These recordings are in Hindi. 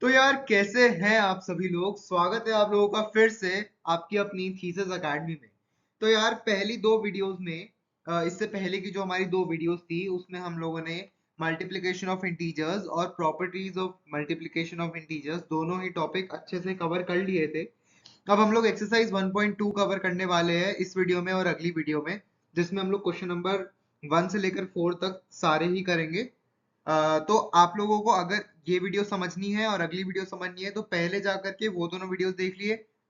तो यार कैसे हैं आप सभी लोग। स्वागत है आप लोगों का फिर से आपकी अपनी थीसिस एकेडमी में। तो यार पहली दो वीडियोस में इससे पहले की जो हमारी दो वीडियोस थी उसमें हम लोगों ने मल्टीप्लिकेशन ऑफ इंटीजर्स और properties of multiplication of integers दोनों ही टॉपिक अच्छे से कवर कर लिए थे। अब हम लोग एक्सरसाइज 1.2 कवर करने वाले हैं इस वीडियो में और अगली वीडियो में, जिसमें हम लोग क्वेश्चन नंबर 1 से लेकर 4 तक सारे ही करेंगे। तो आप लोगों को अगर ये वीडियो समझनी है और अगली वीडियो समझनी है तो पहले जा करके वो दोनों वीडियोस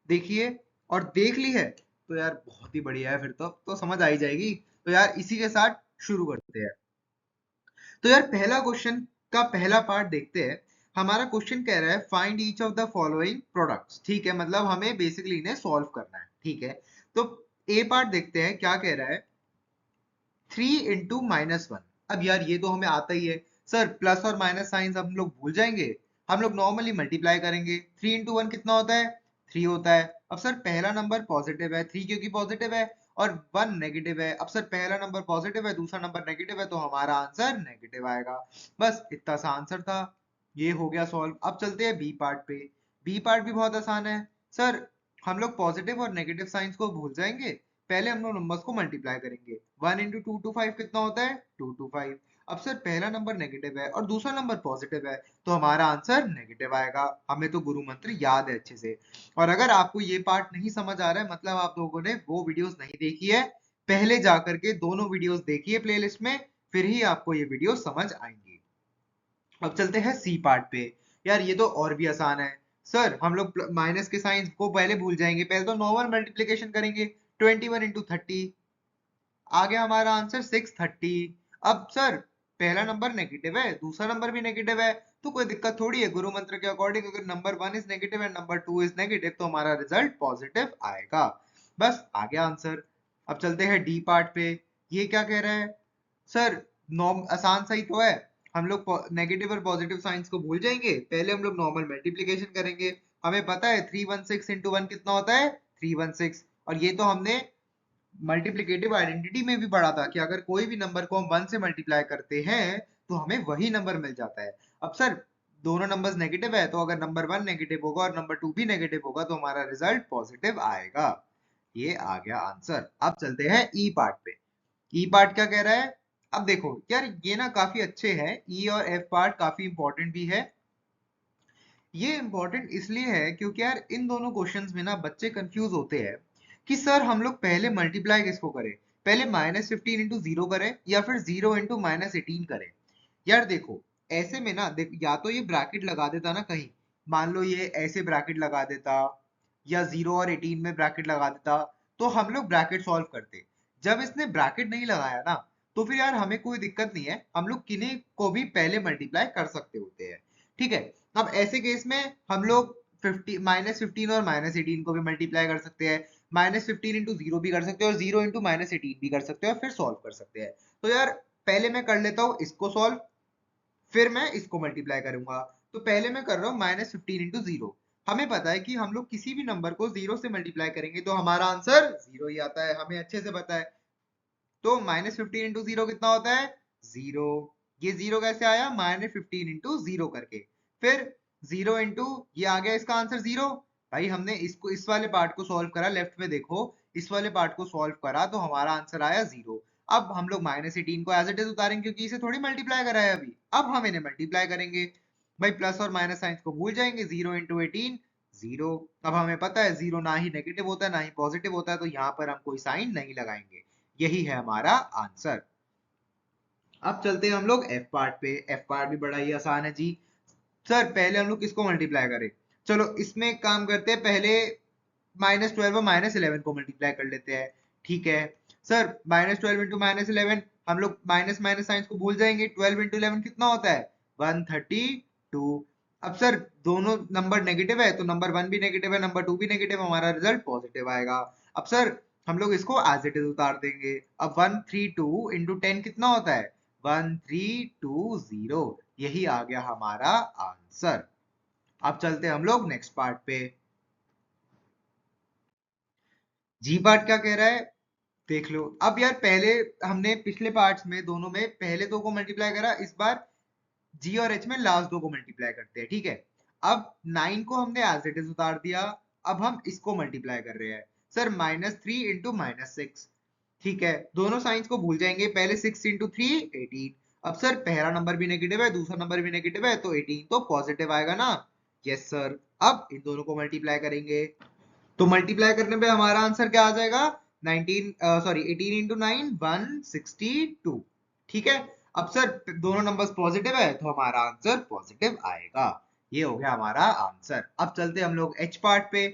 देखिए और देख ली है तो यार बहुत ही बढ़िया है, फिर तो समझ आ ही जाएगी। तो यार इसी के साथ शुरू करते हैं। तो यार पहला क्वेश्चन का पहला पार्ट देखते हैं। हमारा क्वेश्चन कह रहा है find each of the following products. ठीक है, मतलब हमें बेसिकली इन्हें सॉल्व करना है। ठीक है, तो ए पार्ट देखते हैं क्या कह रहा है। 3 into -1। अब यार ये तो हमें आता ही है सर, प्लस और माइनस साइंस हम लोग भूल जाएंगे। हम लोग नॉर्मली मल्टीप्लाई करेंगे। 3 into 1 कितना होता है? 3 होता है। अब सर पहला नंबर पॉजिटिव है, 3 क्योंकि पॉजिटिव है और 1 नेगेटिव है। अब सर पहला नंबर पॉजिटिव है, दूसरा नंबर नेगेटिव है, तो हमारा आंसर नेगेटिव आएगा। बस इतना सा आंसर था, ये हो गया सॉल्व। अब चलते हैं बी पार्ट पे। बी पार्ट भी बहुत आसान है सर। हम लोग पॉजिटिव और नेगेटिव साइंस को भूल जाएंगे। पहले हम लोग नंबर्स को मल्टीप्लाई करेंगे। 1 into 2 to 5 कितना होता है? 2 to 5। अब सर पहला नंबर नेगेटिव है और दूसरा नंबर पॉजिटिव है, तो हमारा आंसर नेगेटिव आएगा। हमें तो गुरु मंत्र याद है अच्छे से। और अगर आपको ये पार्ट नहीं समझ आ रहा है, मतलब आप लोगों ने वो वीडियोस नहीं देखी है। पहले जाकर के दोनों वीडियोस देखिए प्लेलिस्ट में, फिर ही आपको ये वीडियो समझ आएंगी। अब चलते हैं सी पार्ट पे। यार ये तो और भी आसान है सर। हम लोग माइनस के साइंस को पहले भूल जाएंगे, पहले तो नॉर्मल मल्टीप्लिकेशन करेंगे। 21 into 30 आ गया हमारा आंसर 630। अब सर पहला नंबर नेगेटिव है, दूसरा नंबर भी नेगेटिव है, तो कोई दिक्कत थोड़ी है। गुरु मंत्र के अकॉर्डिंग अगर number 1 is negative and number 2 is negative तो हमारा रिजल्ट पॉजिटिव आएगा। बस आ गया आंसर। अब चलते हैं डी पार्ट पे। ये क्या कह रहा है सर? नॉर्म आसान सही तो है। हम लोग नेगेटिव और पॉजिटिव साइंस को भूल जाएंगे, पहले हम लोग नॉर्मल मल्टीप्लिकेशन करेंगे। हमें पता है 316 into 1 कितना होता है? 316। और ये तो हमने मल्टीप्लिकेटिव आइडेंटिटी में भी पढ़ा था कि अगर कोई भी नंबर को हम 1 से मल्टीप्लाई करते हैं तो हमें वही नंबर मिल जाता है। अब सर दोनों नंबर्स नेगेटिव है, तो अगर नंबर 1 नेगेटिव होगा और नंबर 2 भी नेगेटिव होगा तो हमारा रिजल्ट पॉजिटिव आएगा। ये आ गया आंसर। अब चलते हैं ई पार्ट पे। ई पार्ट क्या कह रहा है? अब देखो यार ये ना काफी अच्छे हैं, ई और एफ पार्ट काफी इंपॉर्टेंट भी है। ये इंपॉर्टेंट इसलिए है क्योंकि यार इन दोनों क्वेश्चंस में ना बच्चे कंफ्यूज होते हैं कि सर हम लोग पहले मल्टीप्लाई किसको करें, पहले -15 into 0 करें या फिर 0 into -18 करें। यार देखो ऐसे में ना या तो ये ब्रैकेट लगा देता ना कहीं, मान लो ये ऐसे ब्रैकेट लगा देता या 0 और 18 में ब्रैकेट लगा देता, तो हम लोग ब्रैकेट सॉल्व करते। जब इसने ब्रैकेट नहीं लगाया ना, तो फिर यार हमें कोई दिक्कत नहीं है, हम लोग किन्हीं को भी पहले मल्टीप्लाई कर सकते होते हैं। ठीक है, अब ऐसे केस में हम लोग 50 -15 और -18 को भी मल्टीप्लाई कर सकते हैं। -15 into 0 भी कर सकते हैं और 0 into -18 भी कर सकते हैं और फिर सॉल्व कर सकते हैं। तो यार पहले मैं कर लेता हूँ इसको सॉल्व, फिर मैं इसको मल्टीप्लाई करूंगा। तो पहले मैं कर रहा हूँ -15 into 0। हमें पता है कि हम लोग किसी भी नंबर को 0 से मल्टीप्लाई करेंगे तो हमारा आंसर 0 ही आता है, हमें अच्छे से पता है। तो -15 into 0 कितना होता है? 0। ये 0 कैसे आया? -15 into 0 करके। फिर 0 इंटू ये आ गया इसका आंसर 0। भाई हमने इसको इस वाले पार्ट को सॉल्व करा, लेफ्ट में देखो, इस वाले पार्ट को सॉल्व करा तो हमारा आंसर आया 0। अब हम लोग -18 को एज इट इज उतारेंगे क्योंकि इसे थोड़ी मल्टीप्लाई करा है अभी। अब हम इन्हें मल्टीप्लाई करेंगे। भाई प्लस और माइनस साइंस को भूल जाएंगे। 0 into 18 0। अब हमें पता है 0 ना ही नेगेटिव होता है ना ही पॉजिटिव होता है, तो यहाँ पर हम कोई साइन नहीं लगाएंगे। यही है हमारा आंसर। अब चलते हैं हम लोग एफ पार्ट पे। एफ पार्ट भी बड़ा ही आसान है जी। सर पहले हम लोग किसको मल्टीप्लाई करें? चलो इसमें एक काम करते हैं, पहले -12 और -11 को मल्टीप्लाई कर लेते हैं। ठीक है सर, -12 into -11 हम लोग माइनस माइनस साइंस को भूल जाएंगे। 12 into 11 कितना होता है? 132। अब सर दोनों नंबर नेगेटिव है तो नंबर 1 भी नेगेटिव है, नंबर 2 भी नेगेटिव, हमारा रिजल्ट पॉजिटिव आएगा। अब सर हम लोग इसको एज इट इज उतार देंगे। अब 132 into 10 कितना होता है? 1320। यही आ गया हमारा आंसर। अब चलते हम लोग नेक्स्ट पार्ट पे। जी पार्ट क्या कह रहा है देख लो। अब यार पहले हमने पिछले पार्ट्स में दोनों में पहले दो को मल्टीप्लाई करा, इस बार जी और एच में लास्ट दो को मल्टीप्लाई करते हैं। ठीक है, अब 9 को हमने एज इट इज उतार दिया, अब हम इसको मल्टीप्लाई कर रहे हैं सर, -3 इंटू -6। ठीक है, दोनों साइंस को भूल जाएंगे, पहले 6 इंटू 3 18। अब सर पहला नंबर भी नेगेटिव है, दूसरा नंबर भी नेगेटिव है, तो 18 तो पॉजिटिव आएगा ना। Yes sir. अब इन दोनों को मल्टीप्लाई करेंगे, तो मल्टीप्लाई करने पे हमारा आंसर क्या आ जाएगा, 18 इंटू 9 162। ठीक है, अब सर दोनों नंबर्स पॉजिटिव है तो हमारा आंसर पॉजिटिव आएगा। ये हो गया हमारा आंसर। अब चलते हम लोग एच पार्ट पे।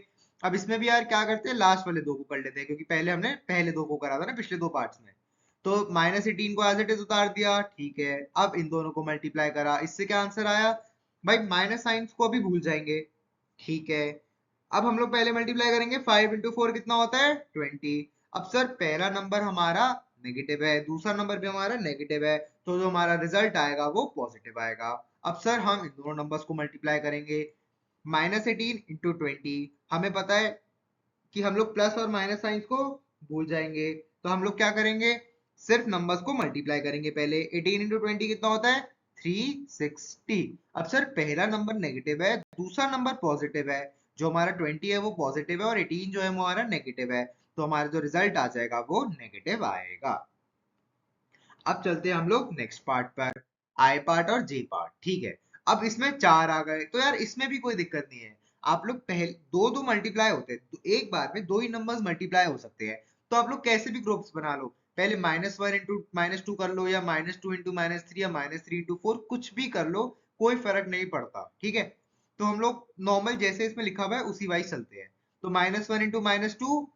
अब इसमें भी यार क्या करते हैं, लास्ट वाले दो को कर लेते हैं, क्योंकि पहले हमने पहले दो को करा था ना पिछले दो पार्ट्स में। तो -18 को एज इट इज उतार दिया, ठीक है। अब इन दोनों को मल्टीप्लाई करा, इससे क्या आंसर आया भाई, माइनस साइंस को अभी भूल जाएंगे। ठीक है, अब हम लोग पहले मल्टीप्लाई करेंगे, 5 इंटू 4 कितना होता है 20। अब सर पहला नंबर हमारा नेगेटिव है, दूसरा नंबर भी हमारा नेगेटिव है, तो जो हमारा रिजल्ट आएगा वो पॉजिटिव आएगा। अब सर हम इन दोनों नंबर्स को मल्टीप्लाई करेंगे, -18 इंटू 20। हमें पता है कि हम लोग प्लस और माइनस साइंस को भूल जाएंगे, तो हम लोग क्या करेंगे, सिर्फ नंबर्स को मल्टीप्लाई करेंगे पहले। 18 इंटू 20 कितना होता है 360। अब सर पहला नंबर नेगेटिव है, दूसरा नंबर पॉजिटिव है, जो हमारा 20 है वो पॉजिटिव है और 18 जो है वो हमारा नेगेटिव है, तो हमारा जो रिजल्ट आ जाएगा वो नेगेटिव आएगा। अब चलते हैं हम लोग नेक्स्ट पार्ट पर, आई पार्ट और जे पार्ट। ठीक है, अब इसमें 4 आ गए, तो यार इसमें भी कोई दिक्कत नहीं है। आप लोग पहले दो दो मल्टीप्लाई होते हैं, तो एक बार में दो ही नंबर्स मल्टीप्लाई हो सकते हैं, तो आप लोग कैसे भी ग्रुप्स बना लो, पहले -1 इंटू -2 कर लो, या -2 इंटू -3, या -3 इंटू 4, कुछ भी कर लो, कोई फर्क नहीं पड़ता। ठीक है, तो हम लोग नॉर्मल जैसे इसमें लिखा हुआ है उसी वाइज चलते हैं। तो -1 इंटू -2,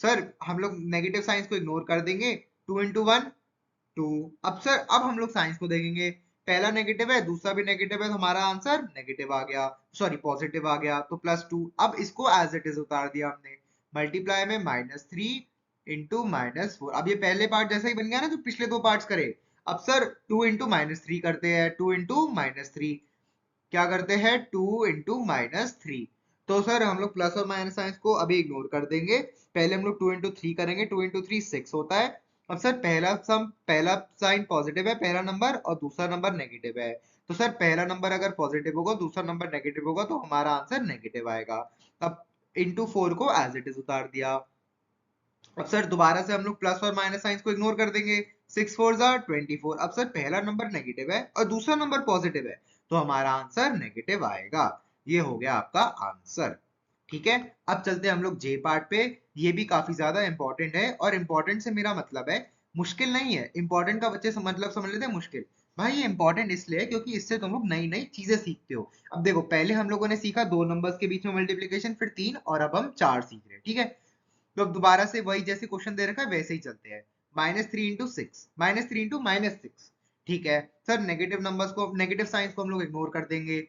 सर हम लोग नेगेटिव साइंस को इग्नोर कर देंगे, 2 इंटू 1 2। अब सर अब हम लोग साइंस को देखेंगे, पहला नेगेटिव है दूसरा भी नेगेटिव है, तो हमारा आंसर नेगेटिव आ गया, सॉरी पॉजिटिव आ गया, तो +2। अब इसको एज इट इज उतार दिया हमने, मल्टीप्लाई में -3 इंटू -4। अब ये पहले पार्ट जैसा ही बन गया ना जो पिछले दो पार्ट्स करे। अब सर 2 इंटू -3 करते हैं, 2 इंटू -3 क्या करते हैं, 2 इंटू -3। तो सर हम लोग प्लस और माइनस साइंस को अभी इग्नोर कर देंगे, पहले हम लोग 2 इंटू 3 करेंगे, 2 इंटू 3 6 होता है। अब सर पहला साइन पॉजिटिव है पहला नंबर, और दूसरा नंबर नेगेटिव है, तो सर पहला नंबर अगर पॉजिटिव होगा दूसरा नंबर नेगेटिव होगा, तो हमारा आंसर नेगेटिव आएगा। अब इंटू 4 को एज इट इज उतार दिया। अब सर दोबारा से हम लोग प्लस और माइनस साइंस को इग्नोर कर देंगे, 6 4 जार 24। अब सर पहला नंबर नेगेटिव है और दूसरा नंबर पॉजिटिव है, तो हमारा आंसर नेगेटिव आएगा। ये हो गया आपका आंसर। ठीक है, अब चलते हैं हम लोग जे पार्ट पे। ये भी काफी ज्यादा इंपॉर्टेंट है, और इंपॉर्टेंट से मेरा मतलब है मुश्किल नहीं है, इंपॉर्टेंट का बच्चे मतलब समझ लेते हैं मुश्किल। भाई ये इंपॉर्टेंट इसलिए है क्योंकि इससे तुम लोग नई नई चीजें सीखते हो। अब देखो पहले हम लोगों ने सीखा दो नंबर्स के बीच में मल्टीप्लीकेशन, फिर 3, और अब हम 4 सीख रहे हैं। ठीक है, तो अब दोबारा से वही जैसे क्वेश्चन दे रखा है वैसे ही चलते हैं। -3 इंटू 6, -3 इंटू -6। ठीक है सर, नेगेटिव नंबर्स को, नेगेटिव साइंस को हम लोग इग्नोर कर देंगे,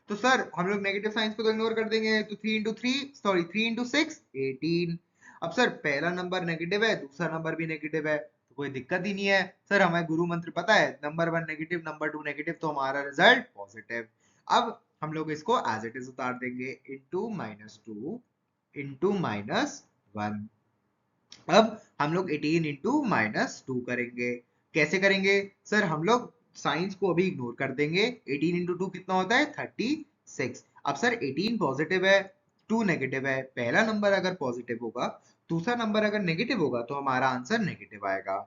तो सर हम लोग नेगेटिव साइंस को तो इग्नोर कर देंगे, तो 3 इंटू 6 18। अब सर पहला नंबर नेगेटिव है दूसरा नंबर भी नेगेटिव है, तो कोई दिक्कत ही नहीं है। सर हमें गुरु मंत्र पता है, नंबर 1 नेगेटिव नंबर 2 नेगेटिव, तो हमारा रिजल्ट पॉजिटिव। अब हम लोग इसको एज इट इज उतार देंगे, इंटू -2 इंटू -1। अब हम लोग 18 इंटू -2 करेंगे, कैसे करेंगे सर, हम लोग साइंस को अभी इग्नोर कर देंगे, 18 इंटू 2 कितना होता है 36। अब सर 18 पॉजिटिव है 2 नेगेटिव है, पहला नंबर अगर पॉजिटिव होगा दूसरा नंबर अगर नेगेटिव होगा, तो हमारा आंसर नेगेटिव आएगा।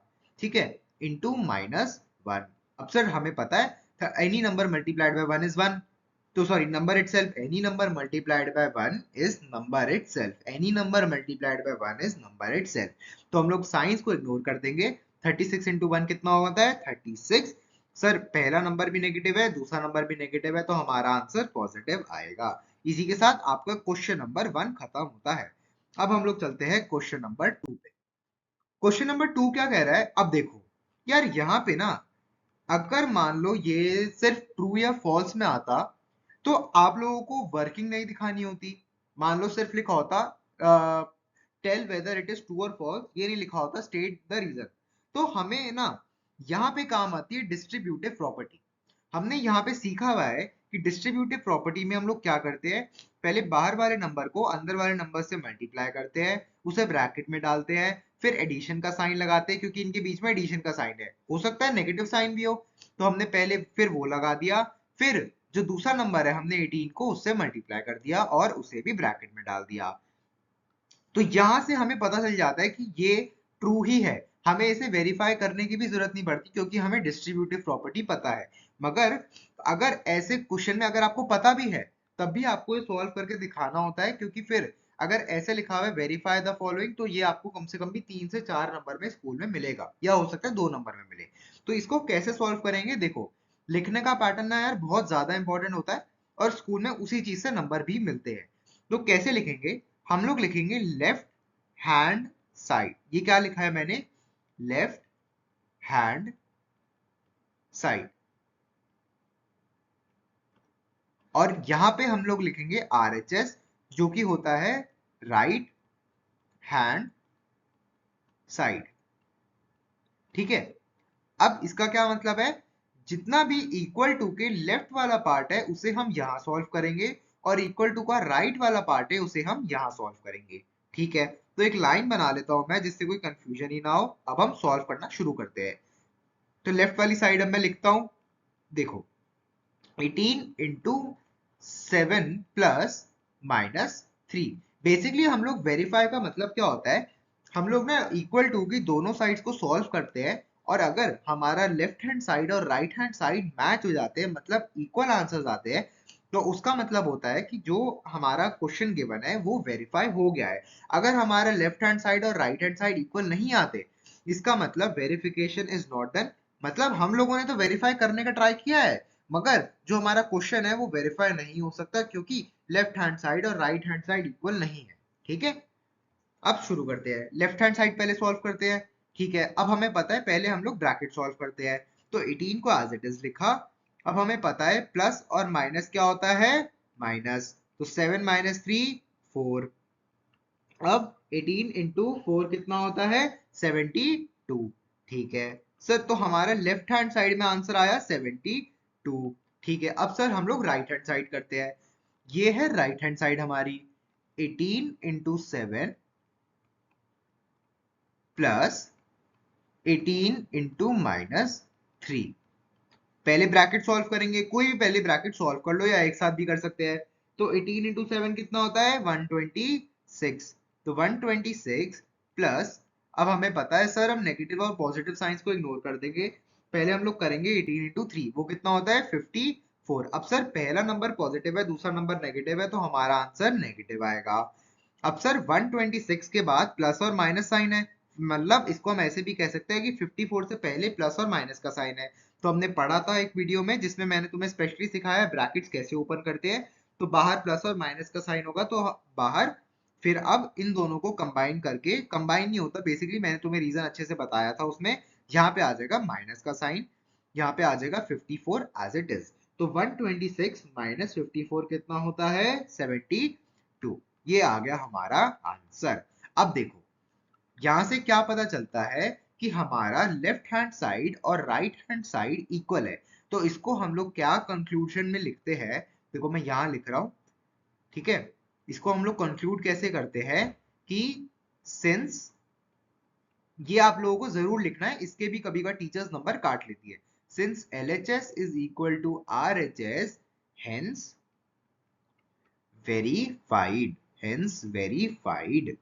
ठीक है, इंटू -1। अब सर हमें पता है any number multiplied by 1 is 1, तो sorry number itself, any number multiplied by 1 is number itself, any number multiplied by 1 is number itself। तो हम लोग साइंस को इग्नोर कर देंगे, 36 इंटू 1 कितना होता है 36। सर पहला नंबर भी नेगेटिव है दूसरा नंबर भी नेगेटिव है, तो हमारा आंसर पॉजिटिव आएगा। इसी के साथ आपका क्वेश्चन नंबर 1 खत्म होता है। अब हम लोग चलते हैं क्वेश्चन नंबर 2 पे। क्वेश्चन नंबर 2 क्या कह रहा है, अब देखो यार यहाँ पे ना, अगर मान लो ये सिर्फ ट्रू या फॉल्स में आता, तो आप लोगों को वर्किंग नहीं दिखानी होती। मान लो सिर्फ लिखा होता tell whether it is true और फॉल्स, ये नहीं लिखा होता स्टेट द रीजन। तो हमें ना यहाँ पे काम आती है डिस्ट्रीब्यूटिव प्रॉपर्टी। हमने यहाँ पे सीखा हुआ है कि डिस्ट्रीब्यूटिव प्रॉपर्टी में हम लोग क्या करते हैं, पहले बाहर वाले नंबर को अंदर वाले नंबर से मल्टीप्लाई करते हैं, उसे ब्रैकेट में डालते हैं, फिर एडिशन का साइन लगाते हैं, क्योंकि इनके बीच में एडिशन का साइन है, हो सकता है नेगेटिव साइन भी हो, तो हमने पहले फिर वो लगा दिया, फिर जो दूसरा नंबर है हमने 18 को उससे मल्टीप्लाई कर दिया और उसे भी ब्रैकेट में डाल दिया। तो यहां से हमें पता चल जाता है कि ये ट्रू ही है, हमें इसे वेरीफाई करने की भी जरूरत नहीं पड़ती क्योंकि हमें डिस्ट्रीब्यूटिव प्रॉपर्टी पता है। मगर अगर ऐसे क्वेश्चन में अगर आपको पता भी है तब भी आपको ये सॉल्व करके दिखाना होता है, क्योंकि फिर अगर ऐसे लिखा हुआ है वेरीफाई द फॉलोइंग तो ये आपको कम से कम भी 3 से 4 नंबर में स्कूल में मिलेगा, या हो सकता है 2 नंबर में मिले। तो इसको कैसे सॉल्व करेंगे, देखो लिखने का पैटर्न ना यार बहुत ज्यादा इंपॉर्टेंट होता है और स्कूल में उसी चीज से नंबर भी मिलते हैं। तो कैसे लिखेंगे, हम लोग लिखेंगे लेफ्ट हैंड साइड। ये क्या लिखा है मैंने, लेफ्ट हैंड साइड, और यहां पे हम लोग लिखेंगे आरएचएस जो कि होता है राइट हैंड साइड। ठीक है, अब इसका क्या मतलब है, जितना भी इक्वल टू के लेफ्ट वाला पार्ट है उसे हम यहां सॉल्व करेंगे और इक्वल टू का राइट वाला पार्ट है उसे हम यहां सॉल्व करेंगे। ठीक है, तो एक लाइन बना लेता हूं मैं जिससे कोई कंफ्यूजन ही ना हो। अब हम सॉल्व करना शुरू करते हैं। तो लेफ्ट वाली साइड अब मैं लिखता हूं, देखो 18 इंटू 7 प्लस माइनस 3। बेसिकली हम लोग वेरीफाई का मतलब क्या होता है, हम लोग ना इक्वल टू की दोनों साइड्स को सॉल्व करते हैं और अगर हमारा लेफ्ट हैंड साइड और राइट हैंड साइड मैच हो जाते हैं, मतलब इक्वल आंसर्स आते हैं, तो उसका मतलब होता है कि जो हमारा क्वेश्चन गिवन है वो वेरीफाई हो गया है। अगर हमारा लेफ्ट हैंड साइड और राइट हैंड साइड इक्वल नहीं आते, इसका मतलब वेरिफिकेशन इज नॉट डन। मतलब हम लोगों ने तो वेरीफाई करने का ट्राई किया है मगर जो हमारा क्वेश्चन है वो वेरीफाई नहीं हो सकता क्योंकि लेफ्ट हैंड साइड और राइट हैंड साइड इक्वल नहीं है। ठीक है, अब शुरू करते हैं, लेफ्ट हैंड साइड पहले सॉल्व करते हैं। ठीक है, अब हमें पता है पहले हम लोग ब्रैकेट सॉल्व करते हैं। तो 18 को एज इट इज लिखा। अब हमें पता है प्लस और माइनस क्या होता है, माइनस, तो 7 माइनस 3 4। अब 18 इंटू 4 कितना होता है, 72। ठीक है सर, तो हमारा लेफ्ट हैंड साइड में आंसर आया 72। ठीक है, अब सर हम लोग राइट हैंड साइड करते हैं। ये है राइट हैंड साइड हमारी, 18 इंटू 7 प्लस 18 इंटू माइनस 3। पहले ब्रैकेट सॉल्व करेंगे, कोई भी पहले ब्रैकेट सॉल्व कर लो या एक साथ भी कर सकते हैं। तो 18 इंटू 7 कितना होता है, 126। तो 126 प्लस, अब हमें पता है सर हम नेगेटिव और पॉजिटिव साइंस को इग्नोर कर देंगे। पहले हम लोग करेंगे 18 इंटू 3, वो कितना होता है 54। अब सर पहला नंबर पॉजिटिव है दूसरा नंबर नेगेटिव है तो हमारा आंसर नेगेटिव आएगा। अब सर 126 के बाद प्लस और माइनस साइन है, मतलब इसको हम ऐसे भी कह सकते हैं कि 54 से पहले प्लस और माइनस का साइन है। तो हमने पढ़ा था एक वीडियो में जिसमें मैंने तुम्हें स्पेशली सिखाया ब्रैकेट्स कैसे ओपन करते हैं। तो बाहर प्लस और माइनस का साइन होगा तो बाहर, फिर अब इन दोनों को कंबाइन करके, कंबाइन नहीं होता बेसिकली, मैंने तुम्हें रीजन अच्छे से बताया था उसमें, यहाँ पे आ जाएगा माइनस का साइन, यहाँ पे आ जाएगा 54 एज इट इज। तो 126 माइनस 54 कितना होता है, 72। ये आ गया हमारा आंसर। अब देखो यहां से क्या पता चलता है कि हमारा लेफ्ट हैंड साइड और राइट हैंड साइड इक्वल है। तो इसको हम लोग क्या कंक्लूजन में लिखते हैं, देखो मैं यहां लिख रहा हूं। ठीक है, इसको हम लोग कंक्लूड कैसे करते हैं कि सिंस, ये आप लोगों को जरूर लिखना है, इसके भी कभी कभी टीचर्स नंबर काट लेती है। Since LHS is equal to RHS, hence verified, hence verified.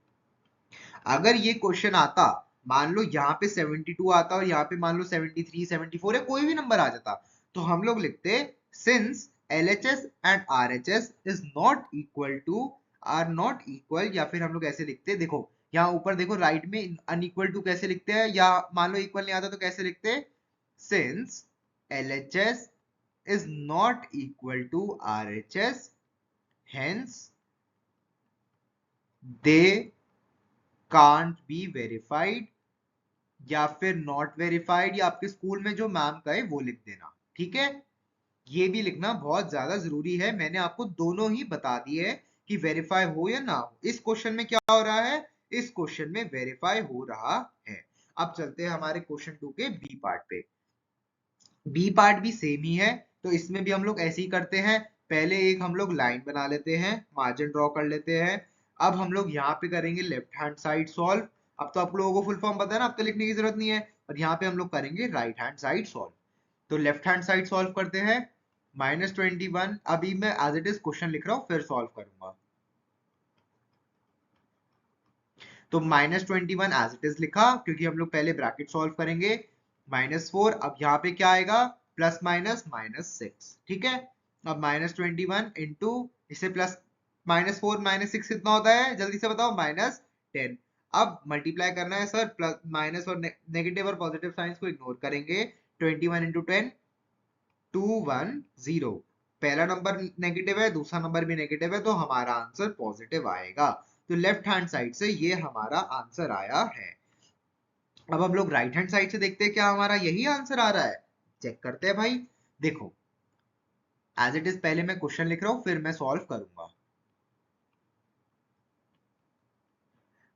अगर ये क्वेश्चन आता, मान लो यहाँ पे 72 आता और यहाँ पे मान लो 73 74 है, कोई भी नंबर आ जाता, तो हम लोग लिखते since LHS and RHS is not equal to, are not equal, या फिर हम लोग ऐसे लिखते, देखो यहाँ ऊपर देखो राइट में अनइक्वल टू कैसे लिखते हैं, या मान लो इक्वल नहीं आता तो कैसे लिखते, since LHS is not equal to RHS, hence they can't be verified, या फिर नॉट वेरीफाइड, या आपके स्कूल में जो मैम कहे वो लिख देना। ठीक है, ये भी लिखना बहुत ज्यादा जरूरी है, मैंने आपको दोनों ही बता दिए है कि वेरीफाई हो या ना हो। इस क्वेश्चन में क्या हो रहा है, इस क्वेश्चन में वेरीफाई हो रहा है। अब चलते हैं हमारे क्वेश्चन 2 के बी पार्ट पे। बी पार्ट भी सेम ही है, तो इसमें भी हम लोग ऐसे ही करते हैं, पहले एक हम लोग लाइन बना लेते हैं, मार्जिन ड्रॉ कर लेते हैं। अब हम लोग यहाँ पे करेंगे लेफ्ट हैंड साइड सॉल्व। अब तो आप लोगों को फुल फॉर्म पता है ना, अब तो लिखने की जरूरत नहीं है। और यहाँ पे हम लोग करेंगे राइट हैंड साइड सॉल्व। तो लेफ्ट हैंड साइड सॉल्व करते हैं, -21 अभी मैं एज इट इज क्वेश्चन लिख रहा हूँ, फिर सॉल्व करूंगा। तो -21 एज इट इज लिखा, क्योंकि हम लोग पहले ब्रैकेट सॉल्व करेंगे। -4, अब यहाँ पे क्या आएगा, प्लस माइनस -6, ठीक है। अब -21 इंटू इसे प्लस -4 -6 कितना होता है, जल्दी से बताओ, -10। अब मल्टीप्लाई करना है सर, प्लस माइनस और नेगेटिव और पॉजिटिव साइंस को इग्नोर करेंगे। 21 इंटू 10 210। पहला नंबर नेगेटिव है, दूसरा नंबर भी नेगेटिव है, तो हमारा आंसर पॉजिटिव आएगा। तो लेफ्ट हैंड साइड से ये हमारा आंसर आया है। अब हम लोग राइट हैंड साइड से देखते हैं क्या हमारा यही आंसर आ रहा है। चेक करते हैं भाई। देखो एज इट इज पहले मैं क्वेश्चन लिख रहा हूं, फिर मैं सॉल्व करूंगा।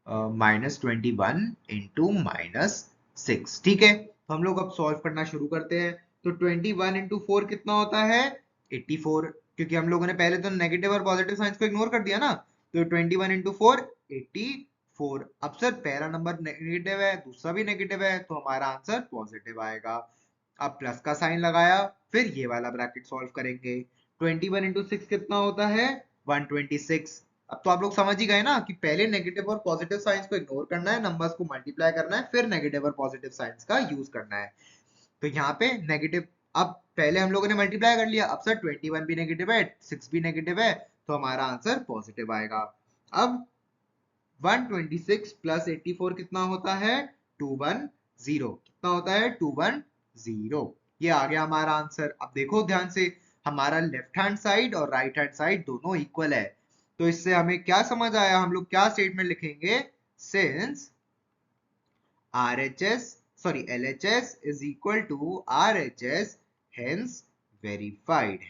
-21 इंटू -6, ठीक है। तो हम लोग अब सॉल्व करना शुरू करते हैं। तो 21 इंटू 4 कितना होता है, 84, क्योंकि हम लोगों ने पहले तो नेगेटिव और पॉजिटिव साइंस को इग्नोर कर दिया ना। तो 21 इंटू 4 84। अब सर पहला नंबर नेगेटिव है, दूसरा भी नेगेटिव है, तो हमारा आंसर पॉजिटिव आएगा। अब प्लस का साइन लगाया, फिर ये वाला ब्रैकेट सॉल्व करेंगे। 21 इंटू 6 कितना होता है, 126। अब तो आप लोग समझ ही गए ना कि पहले नेगेटिव और पॉजिटिव साइंस को इग्नोर करना है, नंबर्स को मल्टीप्लाई करना है, फिर नेगेटिव और पॉजिटिव साइंस का यूज करना है। तो यहाँ पे नेगेटिव, अब पहले हम लोगों ने मल्टीप्लाई कर लिया, अब सर 21 भी नेगेटिव है, 6 भी नेगेटिव है, तो हमारा आंसर पॉजिटिव आएगा। अब 126 प्लस 84 कितना होता है, 210। कितना होता है, 210। ये आ गया हमारा आंसर। अब देखो ध्यान से, हमारा लेफ्ट हैंड साइड और राइट हैंड साइड दोनों इक्वल है। तो इससे हमें क्या समझ आया, हम लोग क्या स्टेटमेंट लिखेंगे, since RHS LHS is equal to RHS, hence verified।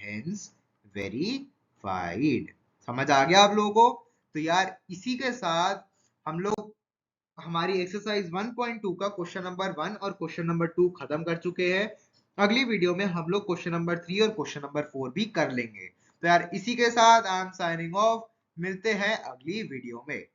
समझ आ गया आप लोगों को। तो यार इसी के साथ हम लोग हमारी एक्सरसाइज 1.2 का क्वेश्चन नंबर 1 और क्वेश्चन नंबर 2 खत्म कर चुके हैं। अगली वीडियो में हम लोग क्वेश्चन नंबर 3 और क्वेश्चन नंबर 4 भी कर लेंगे। तो यार इसी के साथ आई एम साइनिंग ऑफ, मिलते हैं अगली वीडियो में।